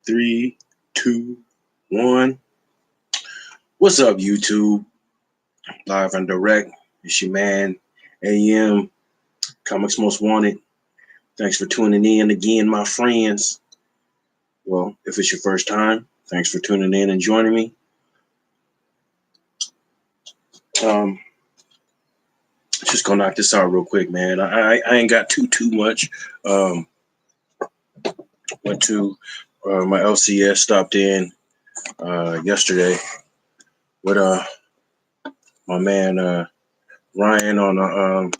Three, two, one. What's up, YouTube? Live and direct. It's your man, AM, Comics Most Wanted. Thanks for tuning in again, my friends. Well, if it's your first time, thanks for tuning in and joining me. Just gonna knock this out real quick, man. I ain't got too much. Went to my LCS, stopped in yesterday with my man Ryan on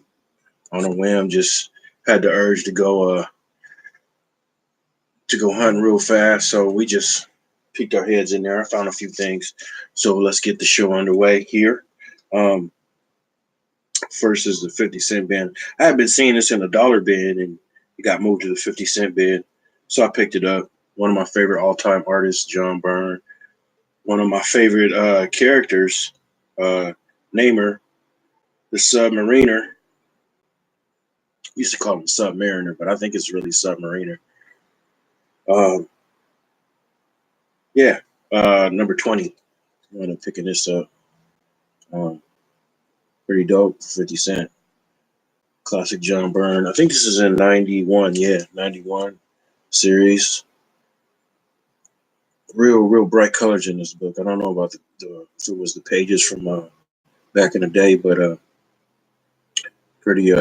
a whim. Just had the urge to go hunting real fast, so we just peeked our heads in there. I found a few things, so let's get the show underway here. First is the 50-cent bin. I had been seeing this in a dollar bin, and it got moved to the 50-cent bin, so I picked it up. One of my favorite all-time artists, John Byrne. One of my favorite characters, Namer, the Submariner. Used to call him Submariner, but I think it's really Submariner. Number 20. I'm gonna picking this up. Pretty dope, 50 Cent. Classic John Byrne. I think this is in 91, 91 series. Real bright colors in this book. I don't know about if it was the pages from back in the day, but pretty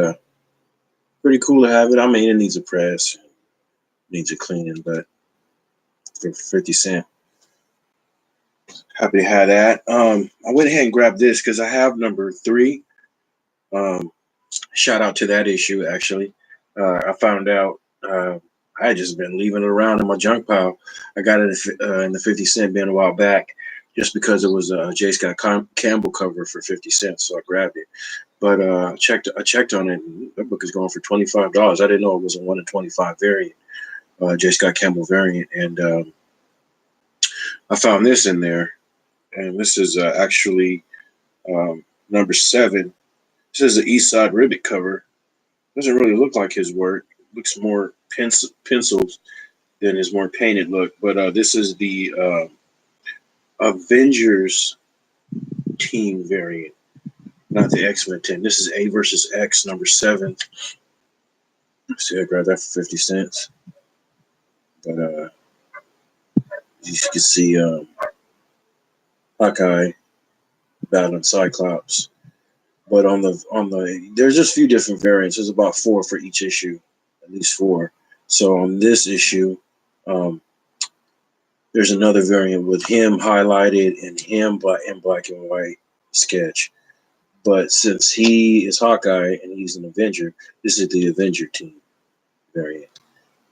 cool to have it. I mean, it needs a press, needs a cleaning, but for 50 Cent, happy to have that. I went ahead and grabbed this because I have number 3. Shout out to that issue, actually. I found out I had just been leaving it around in my junk pile. I got it in the 50 Cent bin a while back just because it was a J. Scott Campbell cover for 50 cents, so I grabbed it. But I checked on it, and that book is going for $25. I didn't know it was a 1 in 25 variant, J. Scott Campbell variant, and I found this in there, and this is actually number 7. This is the East Side Ribbit cover. Doesn't really look like his work. Looks more penciled than his more painted look. But this is the Avengers team variant, not the X-Men 10. This is A versus X, number 7. See, I grabbed that for 50 cents. But as you can see, Hawkeye battling Cyclops. But on the there's just a few different variants. There's about 4 for each issue, at least 4. So on this issue, there's another variant with him highlighted and him in black and white sketch. But since he is Hawkeye and he's an Avenger, this is the Avenger team variant.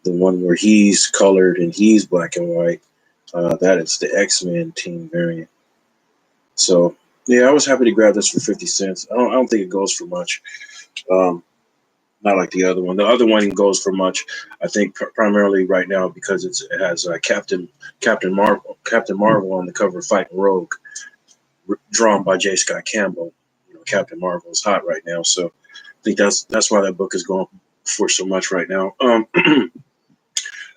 The one where he's colored and he's black and white, that is the X-Men team variant. So yeah, I was happy to grab this for 50 cents. I don't think it goes for much. Not like the other one. The other one goes for much, I think, primarily right now because it has Captain Marvel on the cover fighting Rogue, drawn by J. Scott Campbell. You know, Captain Marvel is hot right now, so I think that's why that book is going for so much right now. I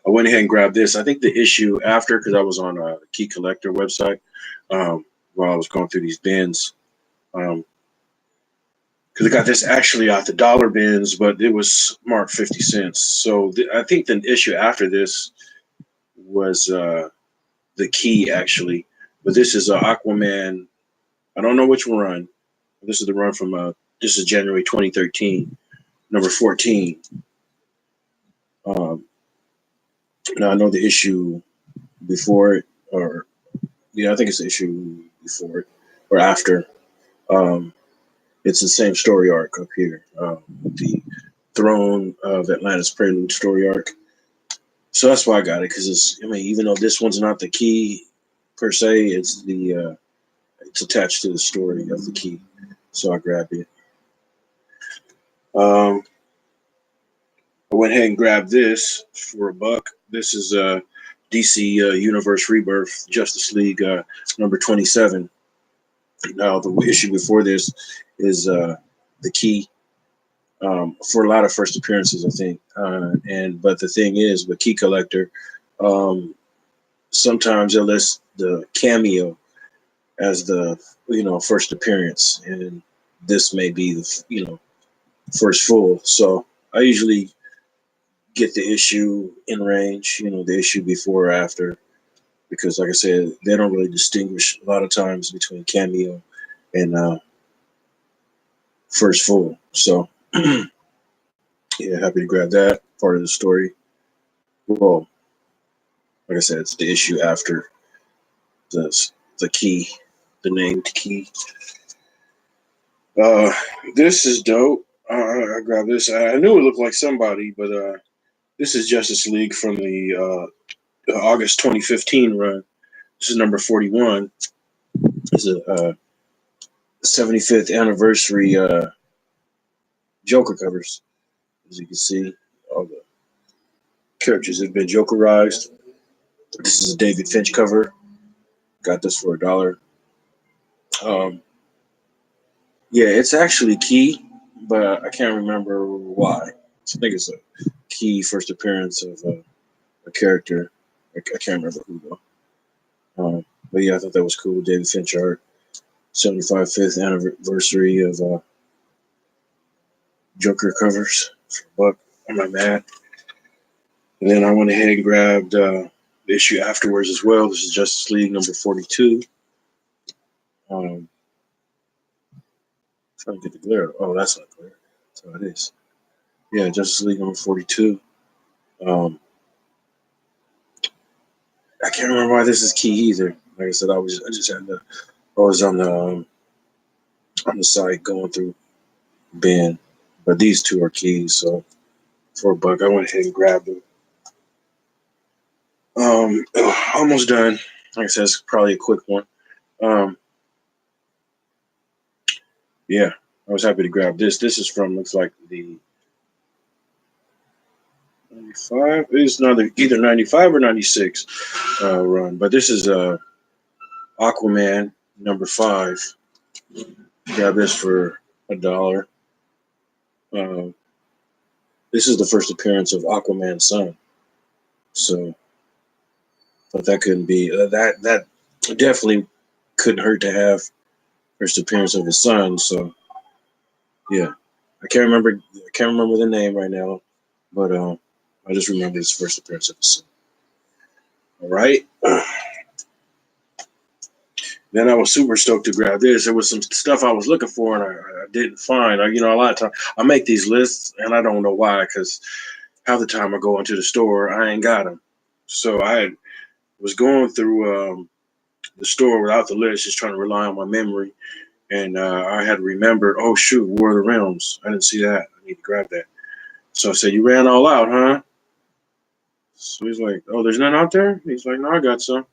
went ahead and grabbed this. I think the issue after, because I was on a Key Collector website while I was going through these bins. Because I got this actually out the dollar bins, but it was marked 50 cents. So I think the issue after this was the Key, actually. But this is Aquaman. I don't know which run. This is the run from, this is January 2013, number 14. Now I know the issue before it, or yeah, I think it's the issue before it or after. It's the same story arc up here, the Throne of Atlantis Prelude story arc. So that's why I got it, because even though this one's not the Key per se, it's it's attached to the story of the Key. So I grabbed it. I went ahead and grabbed this for $1. This is DC Universe Rebirth Justice League number 27. Now the issue before this is the Key for a lot of first appearances, I think. But the thing is, with Key Collector, sometimes they'll list the cameo as the first appearance, and this may be the first full. So I usually get the issue in range, the issue before or after, because like I said, they don't really distinguish a lot of times between cameo and first full. So yeah, happy to grab that part of the story. Well, like I said, it's the issue after the the key, the named key. Uh, this is dope. I grabbed this. I knew it looked like somebody, but this is Justice League from the August 2015 run. This is number 41. This is a 75th anniversary Joker covers. As you can see, all the characters have been Jokerized. This is a David Finch cover. Got this for $1. Um, yeah, it's actually Key, but I can't remember why. I think it's a Key first appearance of a character. I can't remember who though. But yeah, I thought that was cool. David Finch art. 75th anniversary of Joker covers for $1 on my mat. And then I went ahead and grabbed the issue afterwards as well. This is Justice League number 42. Trying to get the glare. Oh, that's not clear. So it is. Yeah, Justice League number 42. I can't remember why this is Key either. Like I said, I was on the site going through Ben, but these two are Keys. So for $1, I went ahead and grabbed them. Almost done. Like I said, it's probably a quick one. Yeah, I was happy to grab this. This is from, looks like the 95. It's either 95 or 96 run, but this is Aquaman number 5. Grab this for $1. This is the first appearance of Aquaman's son, so but that couldn't be that definitely couldn't hurt to have first appearance of his son. So yeah, I can't remember the name right now, but I just remember his first appearance of his son. All right. Then I was super stoked to grab this. There was some stuff I was looking for and I didn't find. A lot of times I make these lists and I don't know why, because half the time I go into the store, I ain't got them. So I was going through the store without the list, just trying to rely on my memory. And I had remembered, oh, shoot, War of the Realms. I didn't see that. I need to grab that. So I said, you ran all out, huh? So he's like, oh, there's none out there? He's like, no, I got some.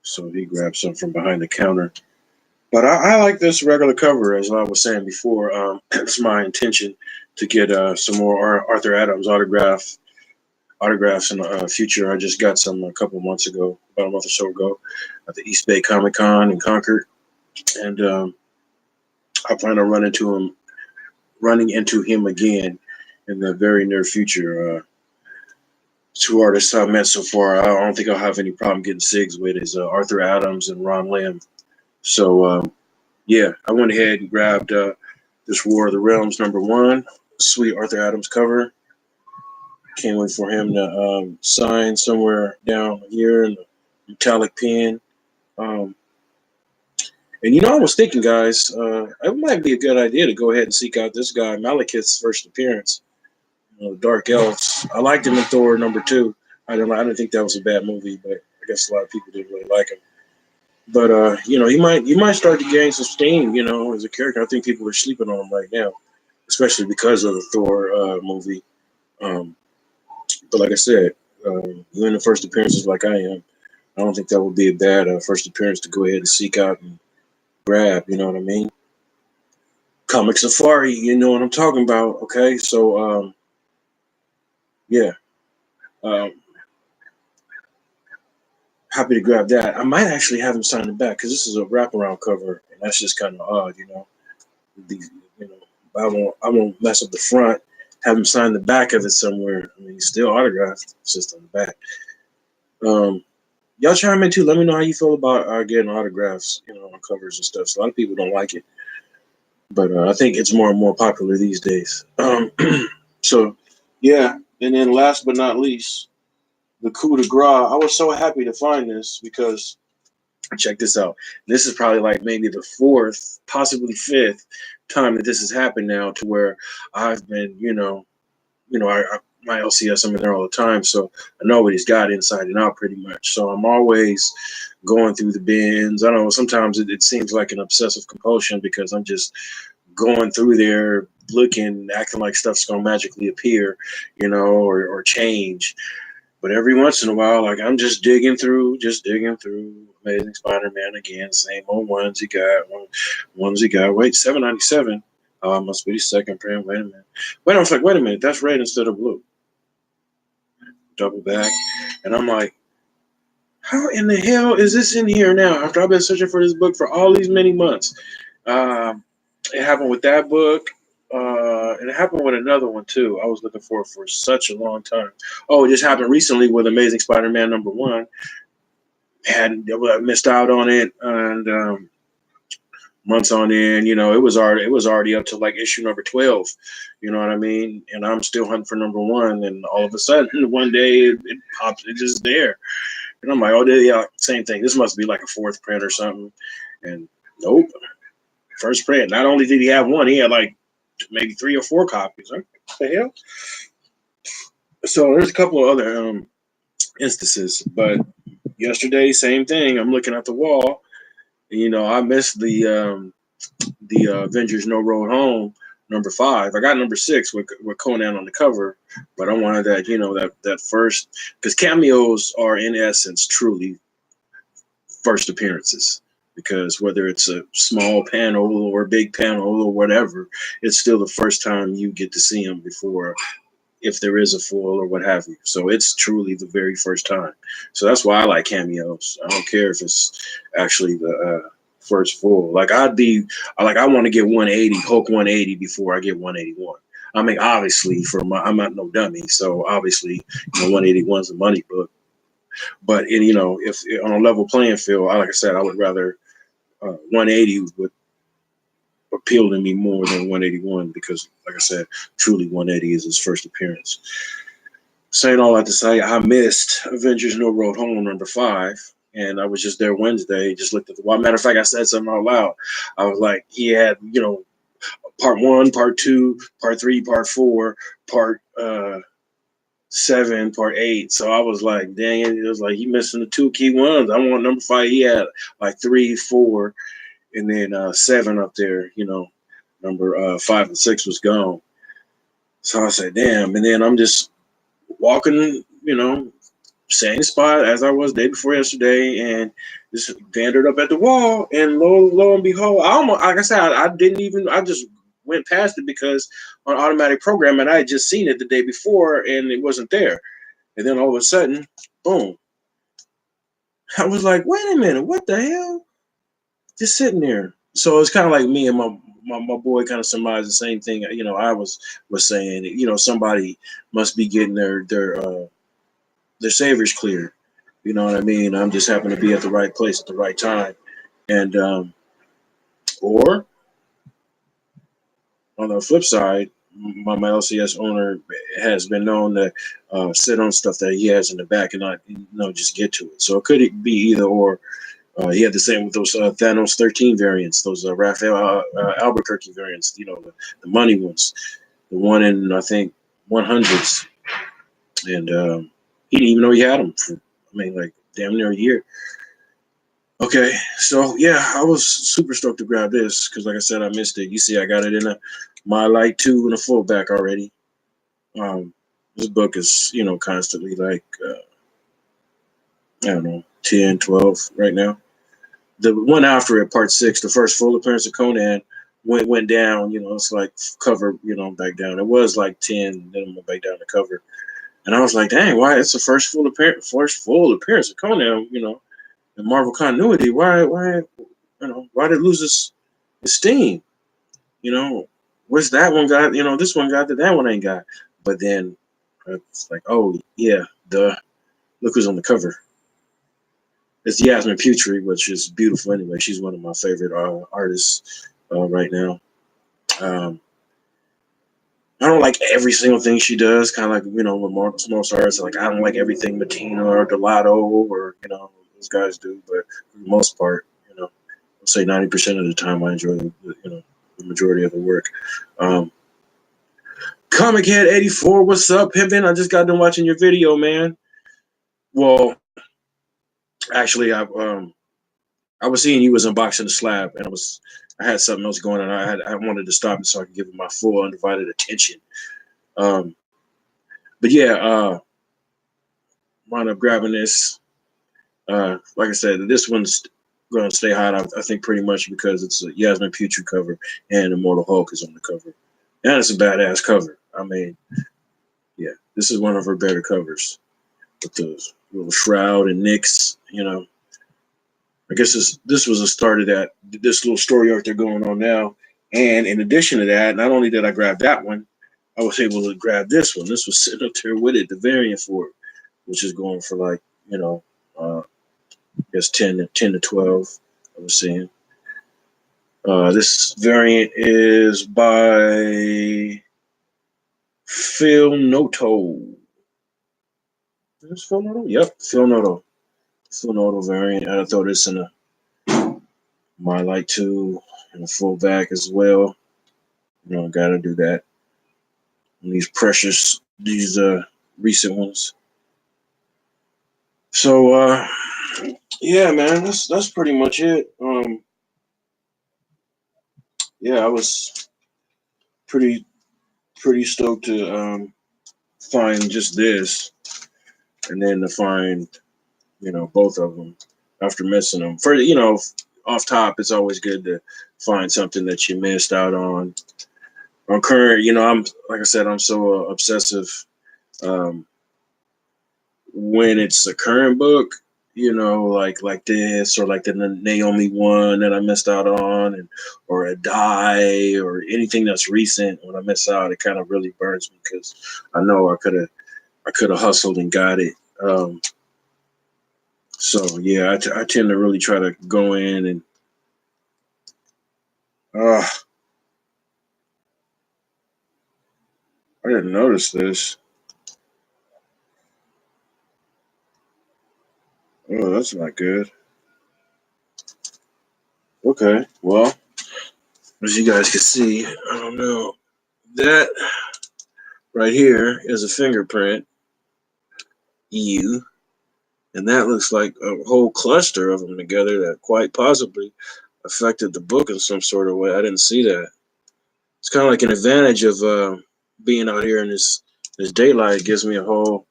So he grabbed some from behind the counter. But I like this regular cover, as I was saying before. It's my intention to get some more Arthur Adams autographs in the future. I just got some a couple months ago, about a month or so ago, at the East Bay Comic Con in Concord. And I plan on running into him again in the very near future. Two artists I've met so far, I don't think I'll have any problem getting SIGs with is Arthur Adams and Ron Lim. So yeah, I went ahead and grabbed this War of the Realms #1, sweet Arthur Adams cover. Can't wait for him to sign somewhere down here in the metallic pen. And I was thinking, guys, it might be a good idea to go ahead and seek out this guy, Malekith's first appearance. Dark Elves. I liked him in Thor #2. I didn't think that was a bad movie, but I guess a lot of people didn't really like him. But he might start to gain some steam, as a character. I think people are sleeping on him right now, especially because of the Thor movie. But like I said, even the first appearances like I am, I don't think that would be a bad first appearance to go ahead and seek out and grab. You know what I mean? Comic Safari, you know what I'm talking about. Okay, so yeah. Um, Happy to grab that. I might actually have him sign the back because this is a wraparound cover, and that's just kind of odd, These, I won't mess up the front. Have him sign the back of it somewhere. I mean, he's still autographed. It's just on the back. Y'all chime in too. Let me know how you feel about getting autographs, on covers and stuff. So a lot of people don't like it, but I think it's more and more popular these days. So, yeah. And then last but not least, the coup de grace. I was so happy to find this because check this out. This is probably like maybe the fourth, possibly fifth time that this has happened now, to where I've been, my LCS, I'm in there all the time, so I know what he's got inside and out pretty much. So I'm always going through the bins. I don't know. Sometimes it seems like an obsessive compulsion because I'm just going through there, looking, acting like stuff's gonna magically appear, or change. But every once in a while, like I'm just digging through Amazing Spider-Man again, same old ones he got, ones he got. Wait, 797. Oh, I must be the second print. Wait a minute. I was like, wait a minute, that's red instead of blue. Double back, and I'm like, how in the hell is this in here now? After I've been searching for this book for all these many months, it happened with that book. And it happened with another one too. I was looking for such a long time. Oh, it just happened recently with Amazing Spider-Man #1. Had missed out on it, and months on end, it was already up to like issue number 12. You know what I mean? And I'm still hunting for #1, and all of a sudden one day it pops, it's just there, and I'm like, oh, yeah, same thing. This must be like a fourth print or something, and nope, first print. Not only did he have one, he had like maybe 3 or 4 copies. Like, what the hell? So there's a couple of other instances, but yesterday, same thing. I'm looking at the wall. I missed the Avengers No Road Home #5. I got #6 with Conan on the cover, but I wanted that first, because cameos are in essence truly first appearances. Because whether it's a small panel or a big panel or whatever, it's still the first time you get to see them before, if there is a full or what have you. So it's truly the very first time. So that's why I like cameos. I don't care if it's actually the first full. Like I want to get 180, Hulk 180 before I get 181. I mean, obviously, I'm not no dummy, so obviously, 181 is a money book. But if on a level playing field, like I said, I would rather 180 would appeal to me more than 181 because, like I said, truly 180 is his first appearance. Saying all that to say, I missed Avengers No Road Home #5, and I was just there Wednesday. Just looked at the wall. Matter of fact, I said something out loud. I was like, he had, part 1, part 2, part 3, part 4, part 7, part 8. So I was like, dang it. It was like, he missing the 2 key ones. I want #5. He had like 3, 4, and then 7 up there, number 5 and 6 was gone. So I said, damn. And then I'm just walking, same spot as I was day before yesterday, and just wandered up at the wall, and lo and behold, I almost, like I said, I just went past it because on automatic programming, I had just seen it the day before, and it wasn't there. And then all of a sudden, boom. I was like, wait a minute, what the hell? Just sitting there. So it's kind of like me and my boy kind of surmised the same thing. I was saying, somebody must be getting their saviors cleared. You know what I mean? I'm just happen to be at the right place at the right time. And or on the flip side, my LCS owner has been known to sit on stuff that he has in the back and not just get to it. So it could be either or. He had the same with those Thanos 13 variants, those Raphael Albuquerque variants, the money ones, the one in, I think, 100s. And he didn't even know he had them for, like damn near a year. Okay, so yeah, I was super stoked to grab this because, like I said, I missed it. You see, I got it in my light 2 and a fullback already. This book is, constantly like, I don't know, 10, 12 right now. The one after it, part 6, the first full appearance of Conan, went down. It's like cover, back down. It was like 10, then I went back down to cover, and I was like, dang, why? It's the first full appearance of Conan. In Marvel continuity. Why? Why did it lose its steam? What's that one got? This one got that one ain't got. But then it's like, oh yeah, duh. Look who's on the cover. It's Yasmin Putri, which is beautiful anyway. She's one of my favorite artists right now. Um, I don't like every single thing she does. Kind of like with most artists, like I don't like everything Matina or Delato or those guys do. But for the most part, I'll say 90% of the time I enjoy the majority of the work. Um, Comic Head 84, what's up, Pimpin'? I just got done watching your video, man. Well, actually, I was seeing you was unboxing the slab, and I had something else going on. I wanted to stop it so I could give it my full undivided attention. Um, but yeah, wound up grabbing this. Like I said, this one's going to stay hot. I think pretty much because it's a Yasmin Putri cover, and Immortal Hulk is on the cover, and it's a badass cover. I mean, yeah, this is one of her better covers with the little shroud and Nyx. I guess this was a start of this little story arc they're going on now. And in addition to that, not only did I grab that one, I was able to grab this one. This was sitting up there with it, the variant for it, which is going for like, I guess 10 to 12, I was seeing. This variant is by Phil Noto. Is Phil Noto? Yep, Phil Noto. Phil Noto variant. I throw this in my light 2 and a full back as well. Gotta do that. And these recent ones. So yeah, man, that's pretty much it. Yeah, I was pretty stoked to find just this, and then to find both of them after missing them. For off top, it's always good to find something that you missed out on current. I'm like I said, I'm so obsessive. When it's a current book, like this, or like the Naomi one that I missed out on, or a die, or anything that's recent. When I miss out, it kind of really burns me because I know I could have hustled and got it. So yeah, I tend to really try to go in and I didn't notice this. Oh, that's not good. Okay, well, as you guys can see, I don't know. That right here is a fingerprint. And that looks like a whole cluster of them together that quite possibly affected the book in some sort of way. I didn't see that. It's kind of like an advantage of being out here in this daylight. It gives me a whole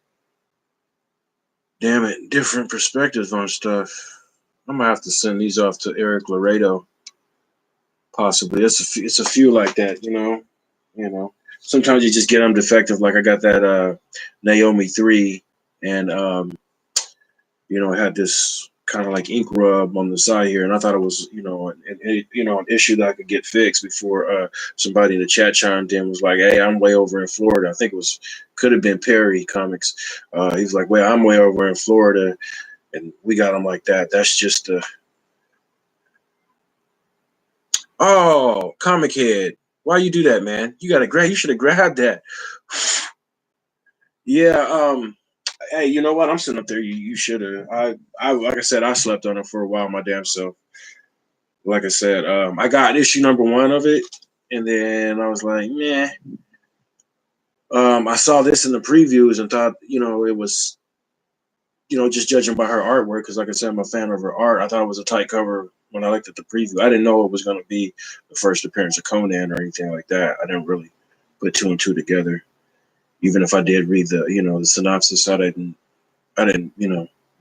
different perspectives on stuff. I'm gonna have to send these off to Eric Laredo. Possibly, it's a few like that, Sometimes you just get them defective. Like I got that Naomi 3, and it had this kind of like ink rub on the side here, and I thought it was an issue that I could get fixed before somebody in the chat chimed in, was like, "Hey, I'm way over in Florida." I think could have been Perry Comics. He's like, "Well, I'm way over in Florida, and we got them like that." That's just Comic Head. Why you do that, man? You should have grabbed that. Yeah. Hey, you know what? I'm sitting up there. You should have. I like I said, I slept on it for a while, my damn self. Like I said, I got issue number 1 of it, and then I was like, meh. I saw this in the previews and thought, it was, just judging by her artwork, because like I said, I'm a fan of her art. I thought it was a tight cover when I looked at the preview. I didn't know it was going to be the first appearance of Conan or anything like that. I didn't really put 2 and 2 together. Even if I did read the synopsis, I didn't,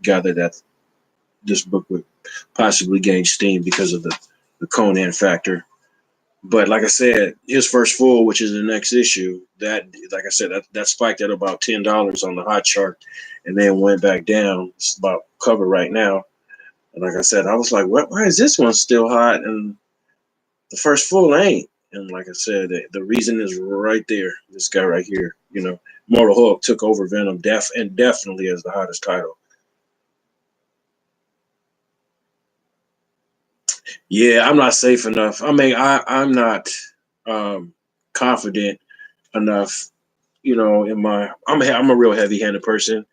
gather that this book would possibly gain steam because of the Conan factor. But like I said, his first full, which is the next issue, that, like I said, that spiked at about $10 on the hot chart, and then went back down. It's about cover right now. And like I said, I was like, why is this one still hot and the first full ain't? And like I said, the reason is right there. This guy right here, Mortal Hulk took over Venom definitely as the hottest title. Yeah, I'm not safe enough. I mean, I'm not um, confident enough. In my I'm a real heavy-handed person,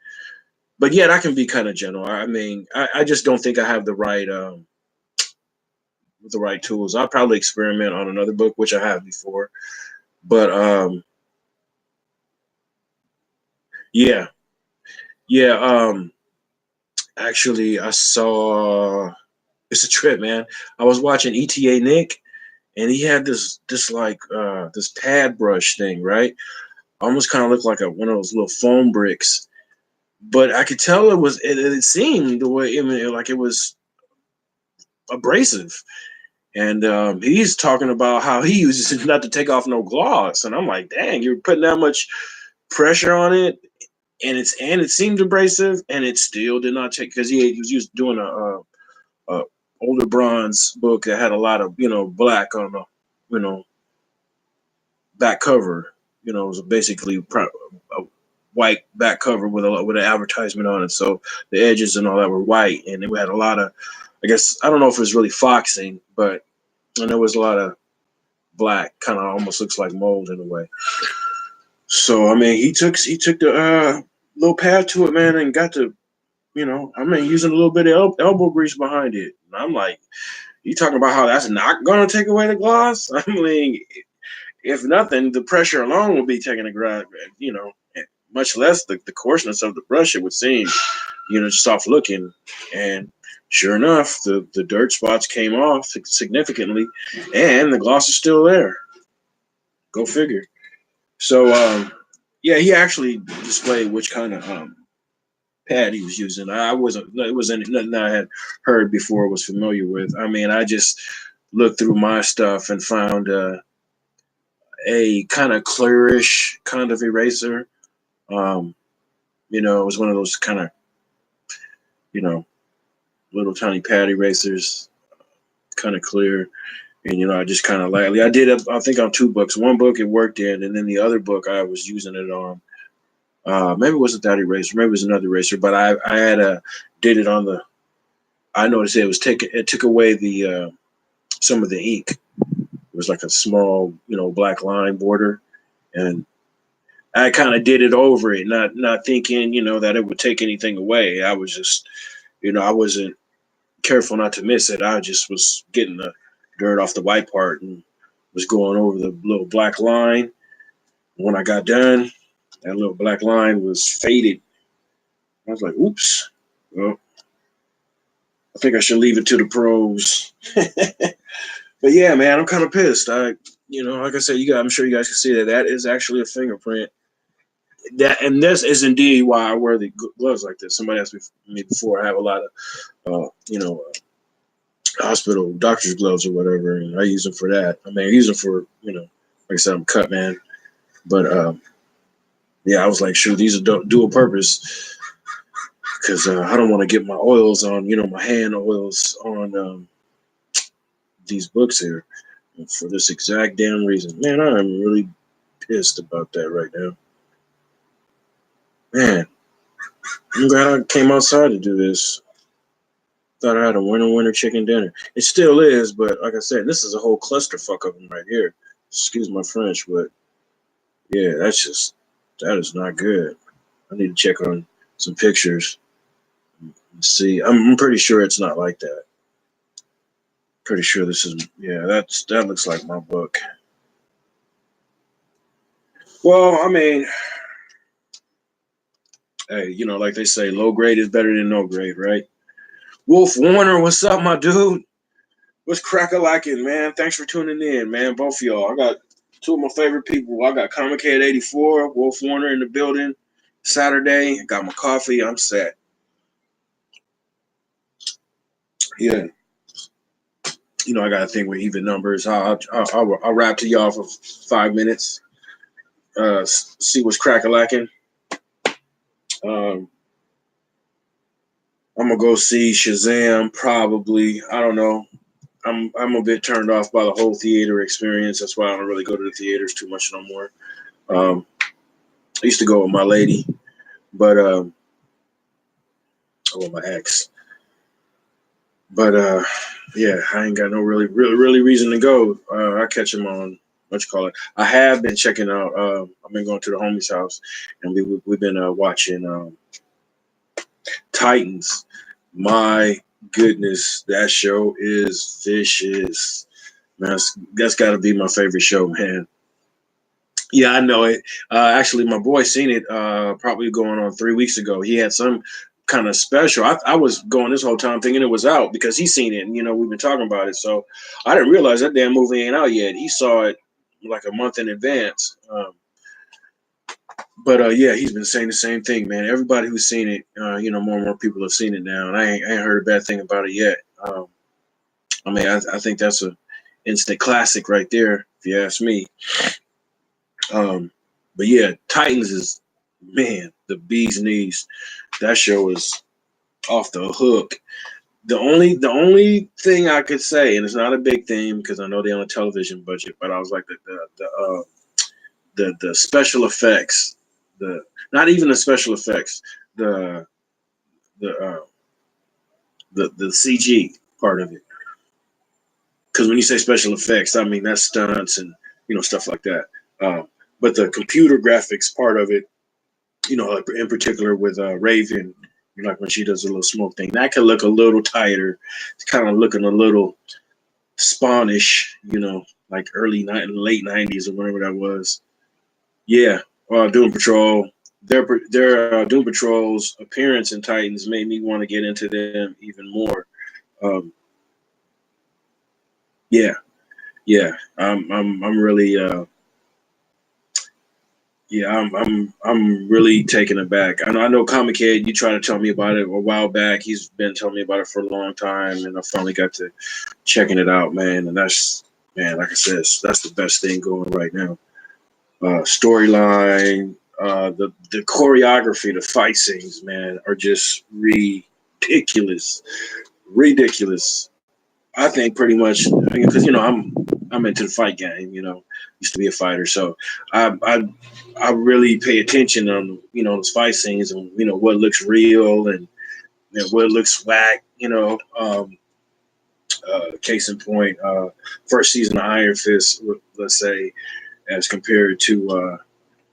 but yet I can be kind of gentle. I mean, I just don't think I have the right tools. I'll probably experiment on another book, which I have before. But yeah, yeah. Actually, I saw. It's a trip, man. I was watching ETA Nick, and he had this pad brush thing, right? Almost kind of looked like one of those little foam bricks, but I could tell it seemed the way, I mean, like it was abrasive. And he's talking about how he uses it not to take off no gloss, and I'm like, dang, you're putting that much pressure on it, and it seemed abrasive, and it still did not take, because he was used doing a older bronze book that had a lot of black on the you know back cover. It was basically a white back cover with an advertisement on it. So the edges and all that were white, and it had a lot of, I guess, I don't know if it was really foxing, but and there was a lot of black, kind of almost looks like mold in a way. So I mean, he took the little pad to it, man, and got to I mean, using a little bit of elbow grease behind it. And I'm like, you talking about how that's not gonna take away the gloss? I mean, if nothing, the pressure alone will be taking a grab, much less the coarseness of the brush, it would seem, just off looking. And sure enough, the dirt spots came off significantly, and the gloss is still there. Go figure. So, yeah, he actually displayed which kind of pad he was using. It wasn't nothing I had heard before, was familiar with. I mean, I just looked through my stuff and found a kind of clearish kind of eraser. Um, it was one of those kind of, you know, little tiny pad erasers, kind of clear. And, I just kind of lightly, I did, I think on two books. One book it worked in, and then the other book I was using it on. Maybe it wasn't that eraser, maybe it was another eraser, but I had did it on I noticed it took away the, some of the ink. It was like a small, black line border. And I kind of did it over it, not thinking, that it would take anything away. I was just, I wasn't careful not to miss it. I just was getting the dirt off the white part and was going over the little black line. When I got done, that little black line was faded. I was like, oops. Well, I think I should leave it to the pros. But yeah, man, I'm kind of pissed. Like I said, I'm sure you guys can see that is actually a fingerprint. And this is indeed why I wear the gloves like this. Somebody asked me before. I have a lot of, hospital doctor's gloves or whatever, and I use them for that. I mean, I use them for, like I said, I'm a cut man. But yeah, I was like, sure, these are dual purpose, because I don't want to get my oils on, my hand oils on these books here, for this exact damn reason. Man, I am really pissed about that right now. Man, I'm glad I came outside to do this. Thought I had a winner chicken dinner. It still is, but like I said, this is a whole clusterfuck of them right here. Excuse my French, but yeah, that is not good. I need to check on some pictures and see. I'm pretty sure it's not like that. Pretty sure this is, yeah, that looks like my book. Well, I mean, hey, like they say, low grade is better than no grade, right? Wolf Warner, what's up, my dude? What's crack-a-lacking, man? Thanks for tuning in, man. Both of y'all. I got two of my favorite people. I got Comic Head 84, Wolf Warner in the building. Saturday, got my coffee. I'm set. Yeah. I got a thing with even numbers. I'll rap to y'all for 5 minutes. See what's crack-a-lacking. Um, I'm gonna go see Shazam probably. I don't know. I'm a bit turned off by the whole theater experience. That's why I don't really go to the theaters too much no more. I used to go with my lady, but with my ex. But Yeah, I ain't got no really reason to go. I catch him on what you call it. I have been checking out. I've been going to the homie's house, and we've been watching Titans. My goodness, that show is vicious. Man, that's got to be my favorite show, man. Yeah, I know it. Actually, my boy seen it probably going on 3 weeks ago. He had some kind of special. I was going this whole time thinking it was out because he seen it, and we've been talking about it. So I didn't realize that damn movie ain't out yet. He saw it like a month in advance. But yeah, he's been saying the same thing, man. Everybody who's seen it, more and more people have seen it now, and I ain't heard a bad thing about it yet. I mean, I think that's a instant classic right there, if you ask me. Um, but yeah, Titans is, man, the bee's knees. That show is off the hook. The only thing I could say, and it's not a big thing because I know they're on a television budget, but I was like the special effects, the not even the special effects, the the uh, the CG part of it. Because when you say special effects, I mean that's stunts and stuff like that. Um, but the computer graphics part of it, like in particular with Raven, like when she does a little smoke thing, that can look a little tighter. It's kind of looking a little Spawnish, like late '90s or whatever that was. Yeah, Doom Patrol. Their Doom Patrol's appearance in Titans made me want to get into them even more. Um, yeah, yeah, I'm really yeah, I'm really taken aback. I know Comic Kid, you tried to tell me about it a while back. He's been telling me about it for a long time, and I finally got to checking it out, man. And that's, man, like I said, that's the best thing going right now. Storyline, the choreography, the fight scenes, man, are just ridiculous, ridiculous. I think pretty much because I'm into the fight game. Used to be a fighter, so I really pay attention on those fight scenes and what looks real and what looks whack. Case in point, first season of Iron Fist, let's say, as compared to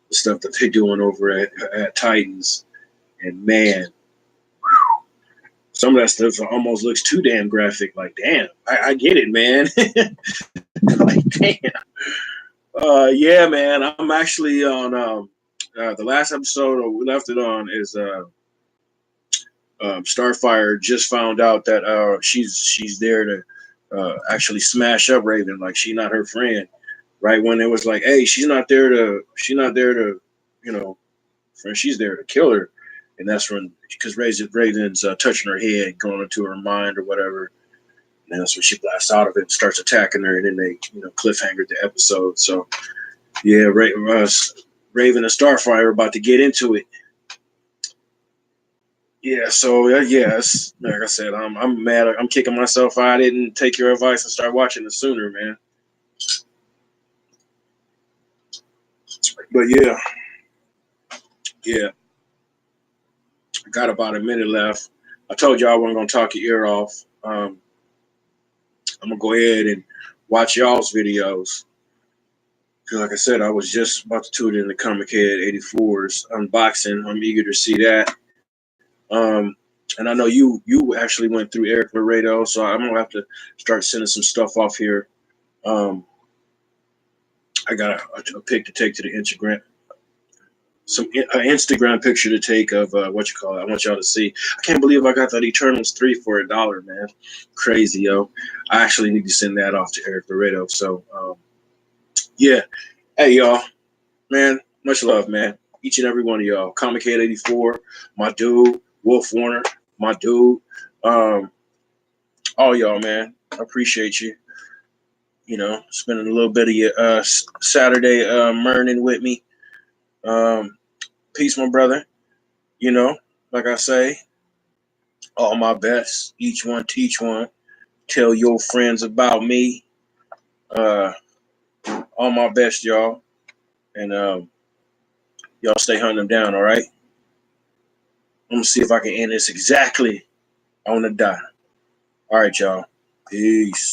the stuff that they're doing over at Titans, and man, some of that stuff almost looks too damn graphic. Like, damn, I get it, man. Like, damn. Yeah, man. I'm actually on the last episode we left it on is Starfire just found out that she's there to actually smash up Raven. Like, she not her friend. Right when it was like, hey, she's not there to, you know, friend, she's there to kill her. And that's when, because Raven's touching her head, going into her mind or whatever. And that's when she blasts out of it and starts attacking her. And then they, cliffhanger the episode. So yeah, Raven and Starfire are about to get into it. Yeah, so yes, like I said, I'm mad. I'm kicking myself. I didn't take your advice and start watching it sooner, man. But yeah, yeah, I got about a minute left. I told y'all I wasn't gonna talk your ear off. I'm gonna go ahead and watch y'all's videos. Cause like I said, I was just about to tune in the Comic Head 84's unboxing. I'm eager to see that. Um, and I know you actually went through Eric Laredo, so I'm gonna have to start sending some stuff off here. I got a pic to take to the Instagram, an Instagram picture to take of what you call it. I want y'all to see. I can't believe I got that Eternals 3 for $1, man. Crazy, yo. I actually need to send that off to Eric Laredo. So yeah, hey y'all, man. Much love, man. Each and every one of y'all. Comic Head 84, my dude. Wolf Warner, my dude. Um, all y'all, man. I appreciate you. Spending a little bit of your Saturday morning with me. Peace, my brother. Like I say, all my best. Each one teach one. Tell your friends about me. Uh, all my best, y'all. And y'all stay hunting them down, all right? I'm going to see if I can end this exactly on the dot. All right, y'all. Peace.